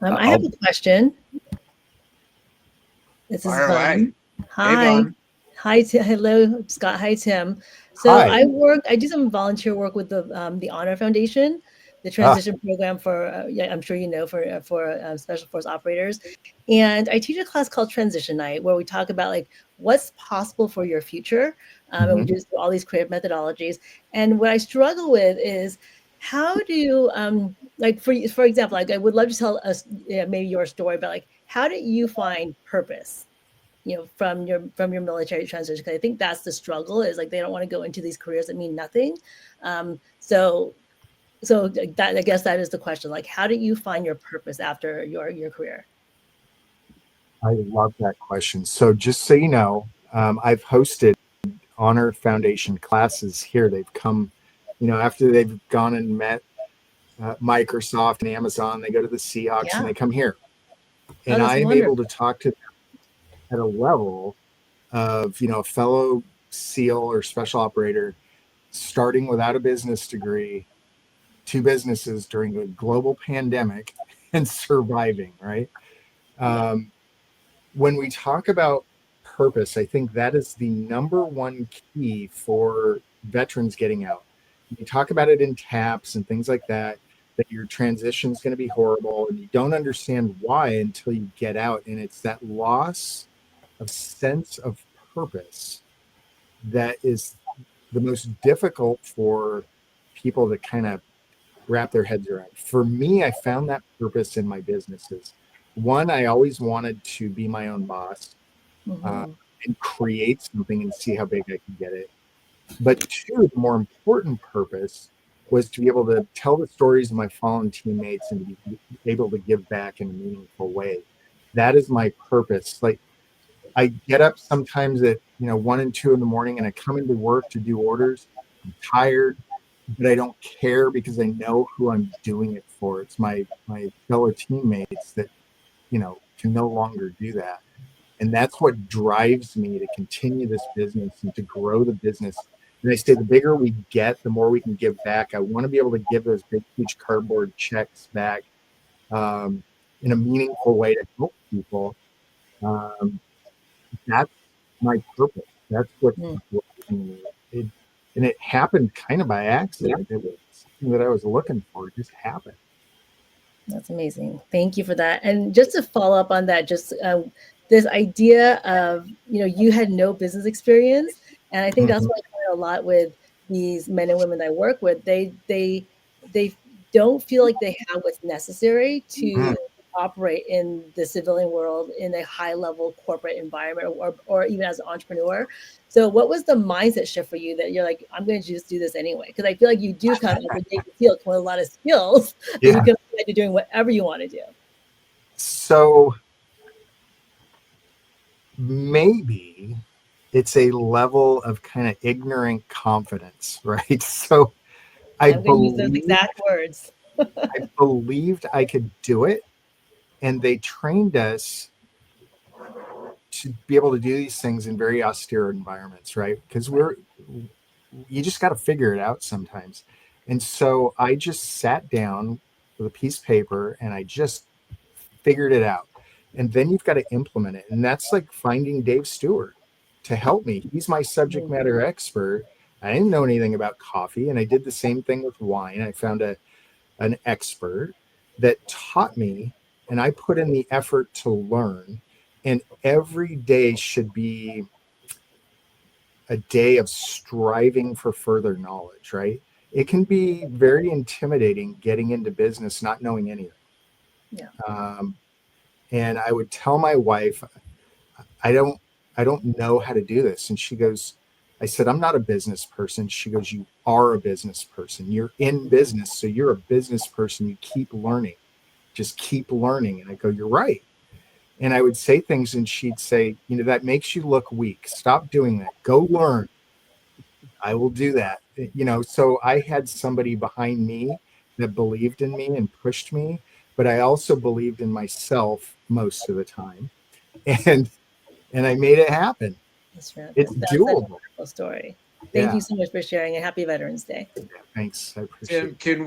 I have a question. This is Fire away. Hey, Hi. Vaughn. Hello, Scott. Hi, Tim. So Hi. I do some volunteer work with the Honor Foundation, the Ah, transition program for, yeah, I'm sure you know, for special force operators. And I teach a class called Transition Night, where we talk about like what's possible for your future. And we mhm. do all these creative methodologies. And what I struggle with is how do like for example, like I would love to tell us, maybe your story about like how did you find purpose, from your military transition? Because I think that's the struggle, is like they don't want to go into these careers that mean nothing. Um so so that, I guess that is the question, like how did you find your purpose after your career? I love that question. So just so you know, I've hosted Honor Foundation classes here. They've come, after they've gone and met Microsoft and Amazon, they go to the Seahawks and Yeah. they come here. Oh, And that's I'm able to wonderful. talk to them at a level of, a fellow SEAL or special operator starting without a business degree, two businesses during a global pandemic and surviving, right? Yeah. Um, when we talk about purpose, I think that is the number one key for veterans getting out. You talk about it in TAPS and things like that your transition is going to be horrible, and you don't understand why until you get out. And it's that loss of sense of purpose that is the most difficult for people to kind of wrap their heads around. For me, I found that purpose in my businesses. One, I always wanted to be my own boss, uh, Hmm. and create something and see how big I could get it. But two, the more important purpose was to be able to tell the stories of my fallen teammates and to be able to give back in a meaningful way. That is my purpose. Like, I get up sometimes at 1 and 2 in the morning, and I come into work to do orders. I'm tired, but I don't care because I know who I'm doing it for. It's my fellow teammates that can no longer do that, and that's what drives me to continue this business and to grow the business. And I say the bigger we get, the more we can give back. I want to be able to give those big, huge cardboard checks back, um, in a meaningful way to help people. Um, that's my purpose. That's what's driving me. It, and it happened kind of by accident. It was something that I was looking for. It just happened. That's amazing. Thank you for that. And just to follow up on that, just this idea of, you had no business experience. And I think that's Mhm. what I find a lot with these men and women I work with. They don't feel like they have what's necessary Mhm. to operate in the civilian world in a high level corporate environment, or even as an entrepreneur. So what was the mindset shift for you that you're like, I'm going to just do this anyway? Because I feel like you do come as a Navy SEAL with a lot of skills that you Yeah. can apply to doing whatever you want to do. So maybe it's a level of kind of ignorant confidence, right? So I I'm going to use those believe exact words. I believed I could do it, and they trained us to be able to do these things in very austere environments, right? Because you just got to figure it out sometimes. And so I just sat down with a piece of paper and I just figured it out. And then you've got to implement it. And that's like finding Dave Stewart to help me. He's my subject Mhm. matter expert. I didn't know anything about coffee. And I did the same thing with wine. I found an expert that taught me, and I put in the effort to learn. And every day should be a day of striving for further knowledge, right? It can be very intimidating getting into business not knowing anything. Yeah. Um, and I would tell my wife, I don't I don't know how to do this. And she goes, I said, I'm not a business person. She goes, you are a business person. You're in business. So you're a business person. You keep learning. Just keep learning. And I go, you're right. And I would say things and she'd say, that makes you look weak. Stop doing that. Go learn. I will do that. So I had somebody behind me that believed in me and pushed me, but I also believed in myself most of the time. And I made it happen. It's That's such a doable. wonderful story. Thank Yeah. you so much for sharing, and happy Veterans Day. Yeah, thanks. I appreciate Tim, it. can